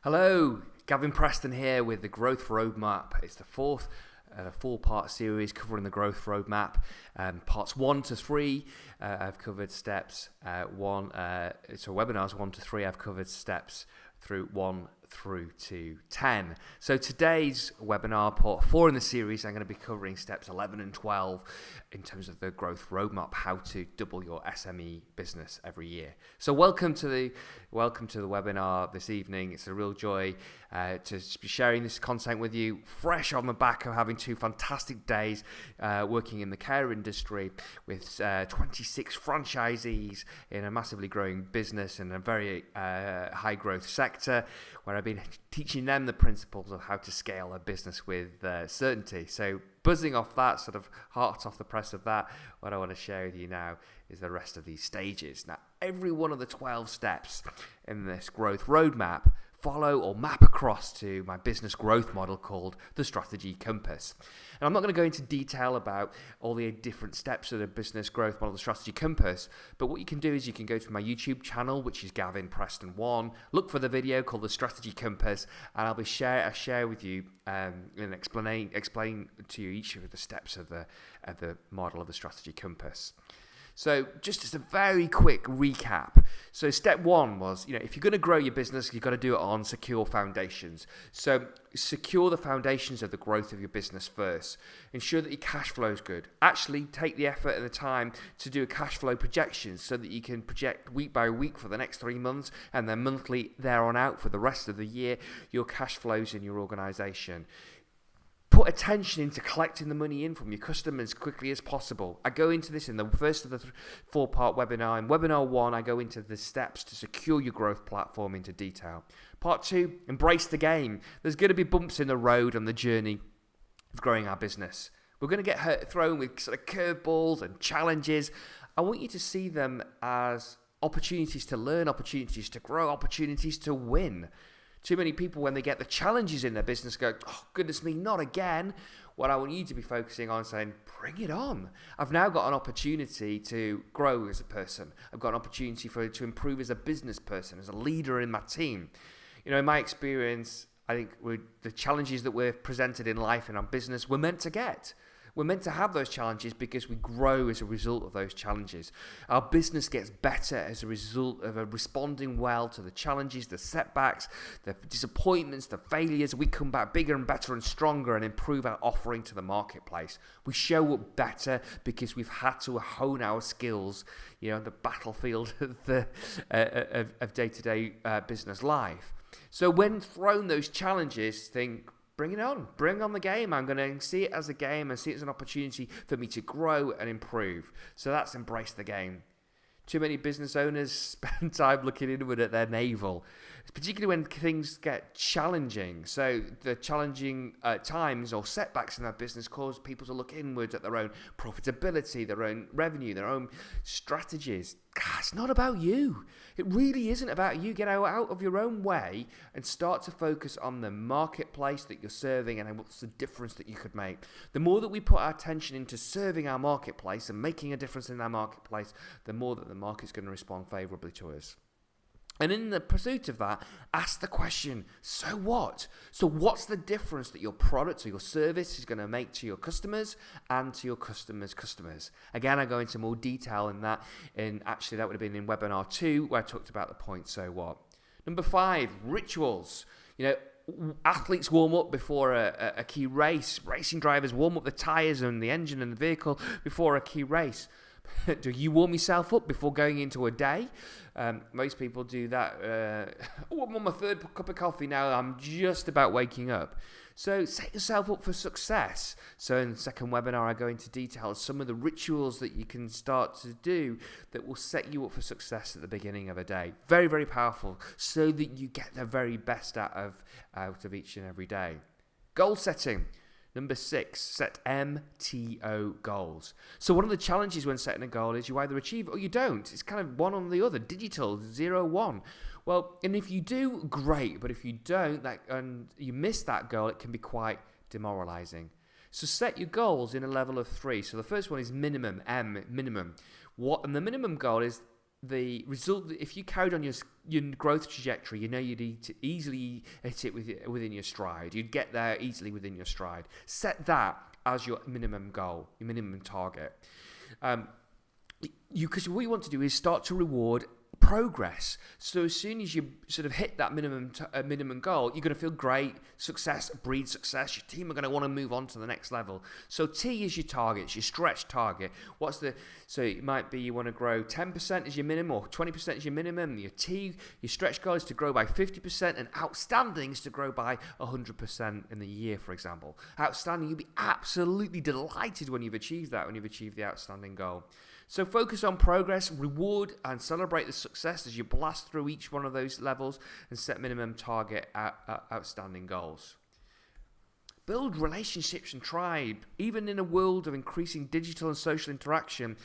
Hello, Gavin Preston here with the Growth Roadmap. It's the fourth four-part series covering the Growth Roadmap. Parts 1 to 3, I've covered steps webinars 1 to 3, I've covered steps through 1 through to 10. So today's webinar, part 4 in the series, I'm going to be covering steps 11 and 12 in terms of the Growth Roadmap, how to double your SME business every year. So welcome to the webinar this evening. It's a real joy to be sharing this content with you, fresh on the back of having 2 fantastic days working in the care industry with 26 franchisees in a massively growing business in a very high growth sector, where I've been teaching them the principles of how to scale a business with certainty. So buzzing off that, sort of hot off the press of that, what I want to share with you now is the rest of these stages. Now, every one of the 12 steps in this growth roadmap follow or map across to my business growth model called the Strategy Compass. And I'm not going to go into detail about all the different steps of the business growth model, the Strategy Compass, but what you can do is you can go to my YouTube channel, which is Gavin Preston 1, look for the video called the Strategy Compass, and I'll share with you and explain to you each of the steps of the model of the Strategy Compass. So just as a very quick recap. So step 1 was, if you're going to grow your business, you've got to do it on secure foundations. So secure the foundations of the growth of your business first. Ensure that your cash flow is good. Actually take the effort and the time to do a cash flow projection so that you can project week by week for the next 3 months and then monthly there on out for the rest of the year, your cash flows in your organization. Put attention into collecting the money in from your customers as quickly as possible. I go into this in the first of the 4-part webinar. In webinar 1, I go into the steps to secure your growth platform into detail. Part 2, embrace the game. There's going to be bumps in the road on the journey of growing our business. We're going to get thrown with sort of curveballs and challenges. I want you to see them as opportunities to learn, opportunities to grow, opportunities to win. Too many people, when they get the challenges in their business, go, oh, goodness me, not again. What I want you to be focusing on is saying, bring it on. I've now got an opportunity to grow as a person. I've got an opportunity to improve as a business person, as a leader in my team. In my experience, I think the challenges that we're presented in life and our business, we're meant to get. We're meant to have those challenges because we grow as a result of those challenges. Our business gets better as a result of responding well to the challenges, the setbacks, the disappointments, the failures. We come back bigger and better and stronger and improve our offering to the marketplace. We show up better because we've had to hone our skills, the battlefield of day-to-day business life. So when thrown those challenges, think, bring it on. Bring on the game. I'm going to see it as a game and see it as an opportunity for me to grow and improve. So that's embrace the game. Too many business owners spend time looking inward at their navel, particularly when things get challenging. So the challenging times or setbacks in their business cause people to look inward at their own profitability, their own revenue, their own strategies. It's not about you. It really isn't about you. Get out of your own way and start to focus on the marketplace that you're serving and what's the difference that you could make. The more that we put our attention into serving our marketplace and making a difference in our marketplace, the more that the market's going to respond favorably to us. And in the pursuit of that, ask the question, so what? So what's the difference that your product or your service is going to make to your customers and to your customers' customers? Again, I go into more detail in that. Actually, that would have been in webinar 2, where I talked about the point, so what? Number 5, rituals. Athletes warm up before a key race. Racing drivers warm up the tyres and the engine and the vehicle before a key race. Do you warm yourself up before going into a day? Most people do that. I'm on my 3rd cup of coffee now. I'm just about waking up. So set yourself up for success. So in the second webinar, I go into detail some of the rituals that you can start to do that will set you up for success at the beginning of a day. Very, very powerful, so that you get the very best out of each and every day. Goal setting. Number 6, set MTO goals. So one of the challenges when setting a goal is you either achieve it or you don't. It's kind of one or the other, digital, 0, 1. Well, and if you do, great. But if you don't and you miss that goal, it can be quite demoralizing. So set your goals in a level of 3. So the first one is minimum, M, minimum. And the minimum goal is the result, if you carried on your growth trajectory, you know you'd easily hit it within your stride. You'd get there easily within your stride. Set that as your minimum goal, your minimum target. Because what you want to do is start to reward progress. So as soon as you sort of hit that minimum goal, you're going to feel great. Success breeds success. Your team are going to want to move on to the next level. So T is your target, it's your stretch target. So it might be you want to grow 10% as your minimum or 20% as your minimum. Your T, your stretch goal is to grow by 50%, and outstanding is to grow by 100% in the year, for example. Outstanding, you'll be absolutely delighted when you've achieved that, when you've achieved the outstanding goal. So focus on progress, reward and celebrate the success as you blast through each one of those levels, and set minimum target outstanding goals. Build relationships and tribe. Even in a world of increasing digital and social interaction,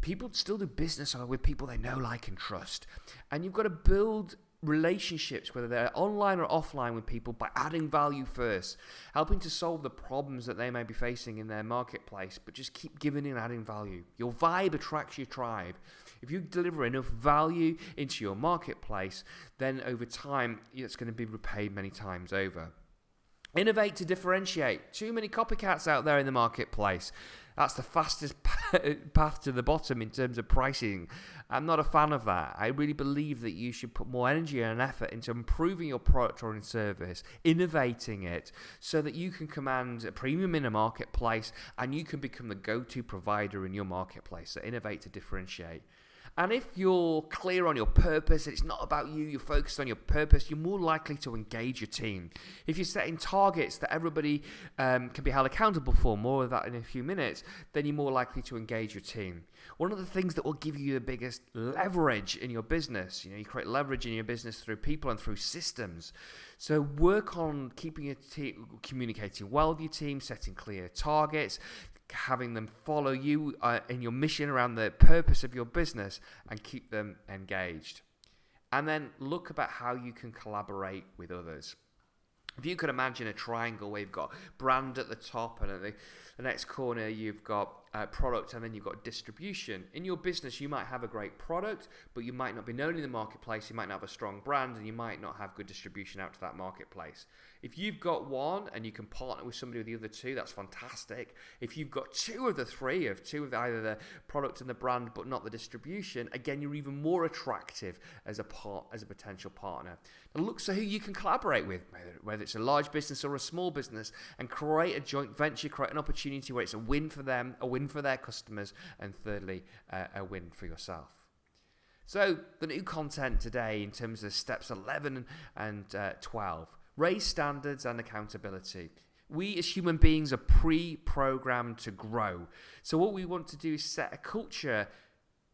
people still do business with people they know, like and trust. And you've got to build relationships, whether they're online or offline, with people by adding value first, helping to solve the problems that they may be facing in their marketplace, but just keep giving and adding value. Your vibe attracts your tribe. If you deliver enough value into your marketplace, then over time it's going to be repaid many times over. Innovate to differentiate. Too many copycats out there in the marketplace. That's the fastest path to the bottom in terms of pricing. I'm not a fan of that. I really believe that you should put more energy and effort into improving your product or service, innovating it, so that you can command a premium in a marketplace and you can become the go-to provider in your marketplace. So innovate to differentiate. And if you're clear on your purpose, it's not about you, you're focused on your purpose, you're more likely to engage your team. If you're setting targets that everybody can be held accountable for, more of that in a few minutes, then you're more likely to engage your team. One of the things that will give you the biggest leverage in your business, you create leverage in your business through people and through systems. So work on keeping your team, communicating well with your team, setting clear targets, having them follow you in your mission around the purpose of your business, and keep them engaged. And then look about how you can collaborate with others. If you could imagine a triangle where you've got brand at the top, and at the next corner you've got product, and then you've got distribution. In your business, you might have a great product, but you might not be known in the marketplace. You might not have a strong brand, and you might not have good distribution out to that marketplace. If you've got one and you can partner with somebody with the other two, that's fantastic. If you've got two of the three, either the product and the brand, but not the distribution, again, you're even more attractive as a potential partner. And look to who you can collaborate with, whether it's a large business or a small business, and create a joint venture, create an opportunity where it's a win for them, a win for their customers, and thirdly, a win for yourself. So the new content today in terms of steps 11 and 12. Raise standards and accountability. We as human beings are pre-programmed to grow. So what we want to do is set a culture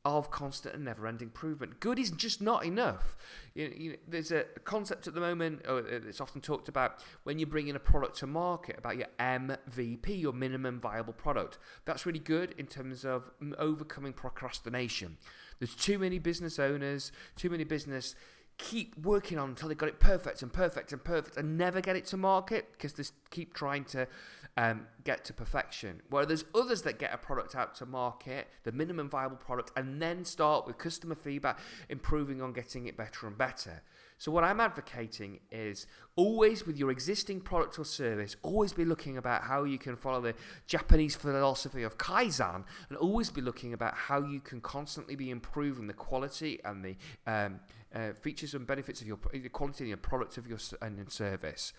of constant and never-ending improvement. Good is just not enough. There's a concept at the moment, it's often talked about when you bring in a product to market, about your MVP, your minimum viable product. That's really good in terms of overcoming procrastination. There's too many business owners, too many business keep working on until they got it perfect and never get it to market because they keep trying to get to perfection. Where there's others that get a product out to market, the minimum viable product, and then start with customer feedback, improving on getting it better and better. So what I'm advocating is always with your existing product or service, always be looking about how you can follow the Japanese philosophy of Kaizen, and always be looking about how you can constantly be improving the quality and the features and benefits of the quality of your product of your and service.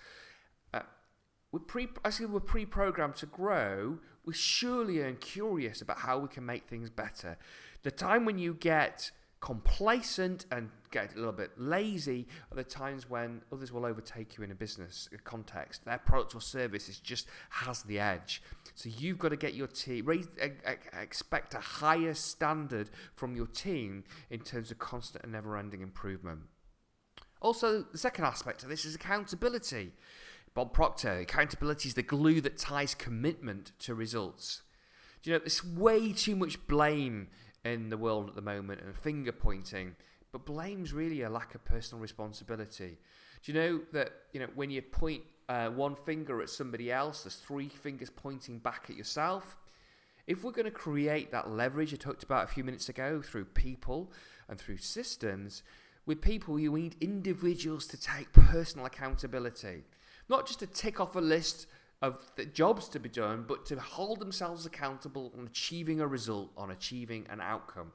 We're pre-programmed to grow. We're surely and curious about how we can make things better. The time when you get complacent and get a little bit lazy are the times when others will overtake you in a business context. Their product or service just has the edge. So you've got to get your team, expect a higher standard from your team in terms of constant and never-ending improvement. Also, the second aspect of this is accountability. Bob Proctor, accountability is the glue that ties commitment to results. There's way too much blame in the world at the moment and finger pointing, but blame's really a lack of personal responsibility. Do you know that when you point one finger at somebody else, there's three fingers pointing back at yourself? If we're going to create that leverage I talked about a few minutes ago through people and through systems with people. You need individuals to take personal accountability, not just to tick off a list of the jobs to be done, but to hold themselves accountable on achieving a result, on achieving an outcome.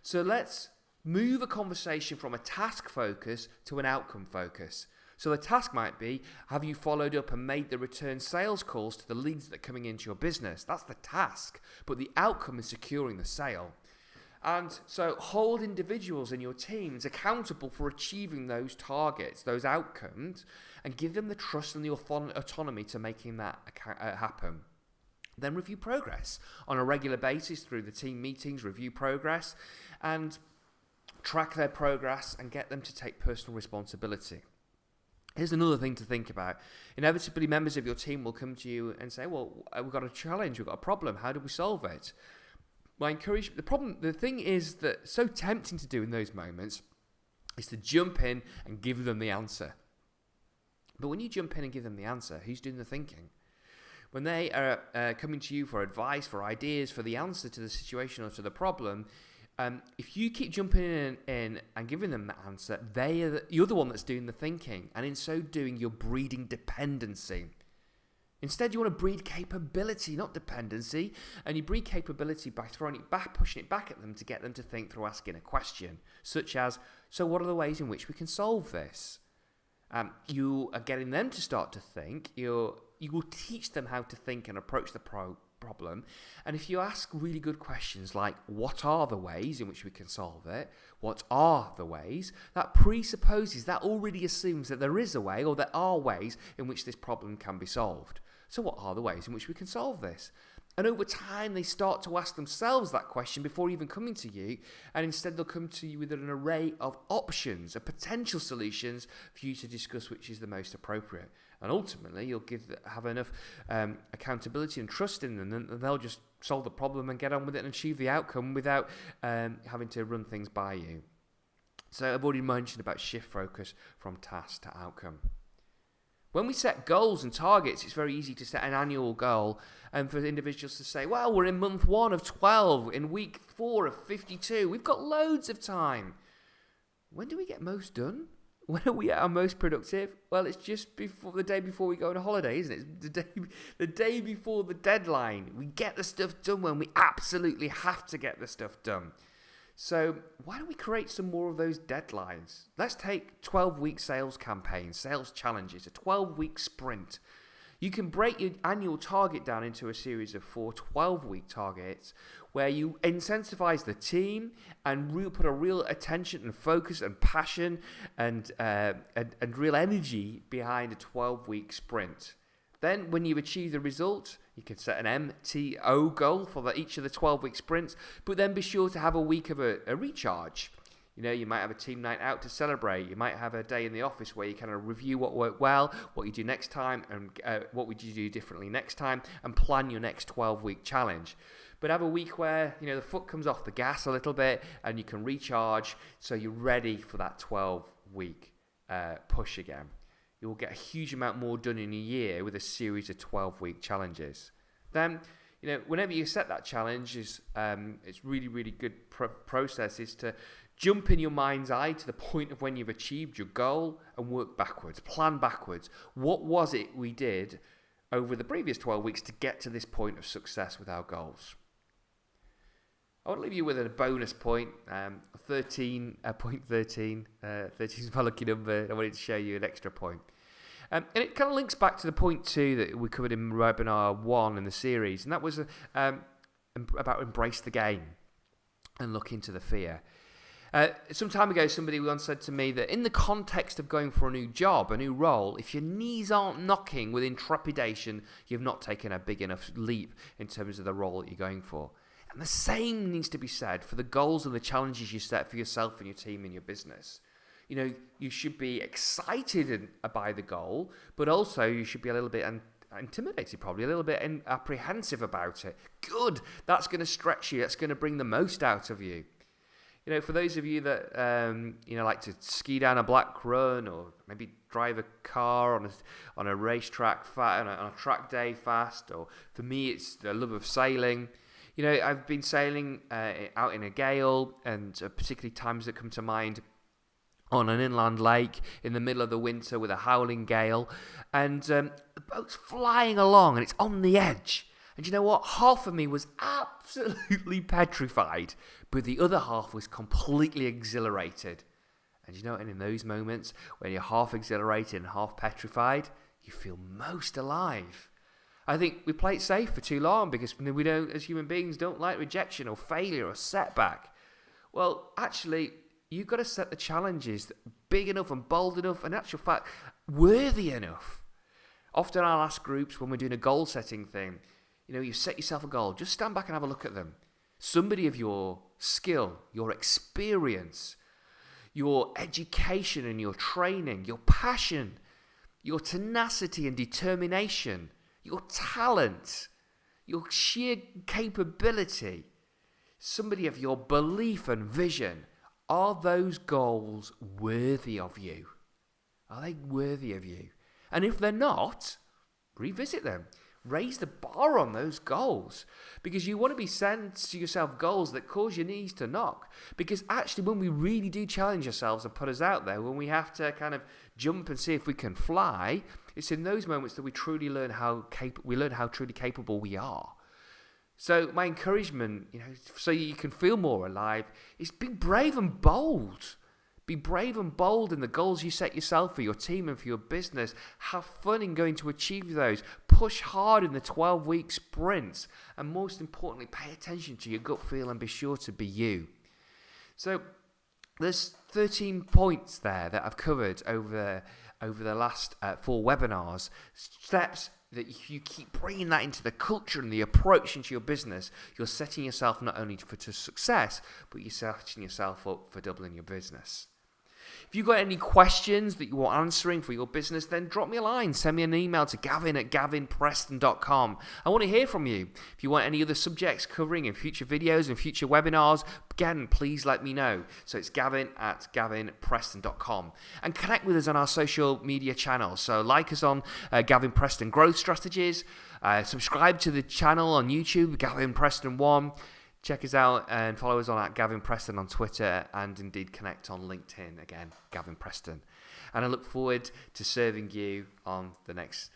So let's move a conversation from a task focus to an outcome focus. So the task might be, have you followed up and made the return sales calls to the leads that are coming into your business? That's the task. But the outcome is securing the sale. And so hold individuals in your teams accountable for achieving those targets, those outcomes, and give them the trust and the autonomy to making that happen. Then review progress on a regular basis through the team meetings, review progress, and track their progress and get them to take personal responsibility. Here's another thing to think about. Inevitably, members of your team will come to you and say, well, we've got a challenge, we've got a problem, how do we solve it? Well, I encourage, the thing is that so tempting to do in those moments is to jump in and give them the answer. But when you jump in and give them the answer, who's doing the thinking? When they are coming to you for advice, for ideas, for the answer to the situation or to the problem, if you keep jumping in and giving them that answer, you're the one that's doing the thinking. And in so doing, you're breeding dependency. Instead, you want to breed capability, not dependency. And you breed capability by throwing it back, pushing it back at them to get them to think through asking a question, such as, so what are the ways in which we can solve this? You are getting them to start to think. You will teach them how to think and approach the problem. And if you ask really good questions like, what are the ways in which we can solve it? What are the ways? That presupposes, that already assumes that there is a way, or there are ways in which this problem can be solved. So what are the ways in which we can solve this? And over time, they start to ask themselves that question before even coming to you. And instead, they'll come to you with an array of options, of potential solutions for you to discuss which is the most appropriate. And ultimately, you'll have enough accountability and trust in them, and they'll just solve the problem and get on with it and achieve the outcome without having to run things by you. So I've already mentioned about shift focus from task to outcome. When we set goals and targets, it's very easy to set an annual goal and for individuals to say, well, we're in month 1 of 12, in week 4 of 52. We've got loads of time. When do we get most done? When are we at our most productive? Well, it's just before the day before we go on a holiday, isn't it? It's the day before the deadline. We get the stuff done when we absolutely have to get the stuff done. So why don't we create some more of those deadlines? Let's take 12-week sales campaigns, sales challenges, a 12-week sprint. You can break your annual target down into a series of 4 12-week targets where you incentivize the team and put a real attention and focus and passion and real energy behind a 12-week sprint. Then when you've achieved the result, you can set an MTO goal for each of the 12-week sprints, but then be sure to have a week of a recharge. You know, you might have a team night out to celebrate. You might have a day in the office where you kind of review what worked well, what you do next time, and what would you do differently next time, and plan your next 12-week challenge. But have a week where, you know, the foot comes off the gas a little bit and you can recharge so you're ready for that 12-week push again. You'll get a huge amount more done in a year with a series of 12-week challenges. Then, you know, whenever you set that challenge, it's really, really good process is to jump in your mind's eye to the point of when you've achieved your goal and work backwards, plan backwards. What was it we did over the previous 12 weeks to get to this point of success with our goals? I want to leave you with a bonus point, 13, point 13. 13 is my lucky number. I wanted to show you an extra point. And it kind of links back to the point 2 that we covered in webinar 1 in the series, and that was about embrace the game and look into the fear. Some time ago, somebody once said to me that in the context of going for a new job, a new role, if your knees aren't knocking with trepidation, you've not taken a big enough leap in terms of the role that you're going for. And the same needs to be said for the goals and the challenges you set for yourself and your team and your business. You know, you should be excited by the goal, but also you should be a little bit intimidated, probably a little bit apprehensive about it. Good, that's going to stretch you. That's going to bring the most out of you. You know, for those of you that like to ski down a black run or maybe drive a car on a racetrack on a track day fast, or for me it's the love of sailing. I've been sailing out in a gale, and particularly times that come to mind on an inland lake in the middle of the winter with a howling gale, and the boat's flying along and it's on the edge. And you know what? Half of me was absolutely petrified, but the other half was completely exhilarated. And you know what? And in those moments when you're half exhilarated and half petrified, you feel most alive. I think we play it safe for too long because we don't, as human beings, don't like rejection or failure or setback. Well, actually, you've got to set the challenges big enough and bold enough, and in actual fact, worthy enough. Often I'll ask groups when we're doing a goal-setting thing, you set yourself a goal, just stand back and have a look at them. Somebody of your skill, your experience, your education and your training, your passion, your tenacity and determination, your talent, your sheer capability, somebody of your belief and vision. Are those goals worthy of you? Are they worthy of you? And if they're not, revisit them. Raise the bar on those goals, because you want to be setting to yourself goals that cause your knees to knock. Because actually, when we really do challenge ourselves and put us out there, when we have to kind of jump and see if we can fly, it's in those moments that we truly learn how truly capable we are. So my encouragement, so you can feel more alive, is be brave and bold. Be brave and bold in the goals you set yourself for your team and for your business. Have fun in going to achieve those. Push hard in the 12-week sprints. And most importantly, pay attention to your gut feel and be sure to be you. So there's 13 points there that I've covered over the last 4 webinars. Steps that if you keep bringing that into the culture and the approach into your business, you're setting yourself not only to success, but you're setting yourself up for doubling your business. If you've got any questions that you want answering for your business, then drop me a line. Send me an email to gavin@gavinpreston.com. I want to hear from you. If you want any other subjects covering in future videos and future webinars, again, please let me know. So it's gavin@gavinpreston.com. And connect with us on our social media channels. So like us on Gavin Preston Growth Strategies. Subscribe to the channel on YouTube, Gavin Preston 1. Check us out and follow us on @Gavin Preston on Twitter, and indeed connect on LinkedIn, again, Gavin Preston. And I look forward to serving you on the next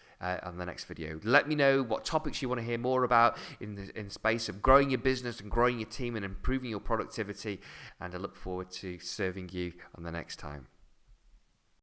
video. Let me know what topics you want to hear more about in the space of growing your business and growing your team and improving your productivity. And I look forward to serving you on the next time.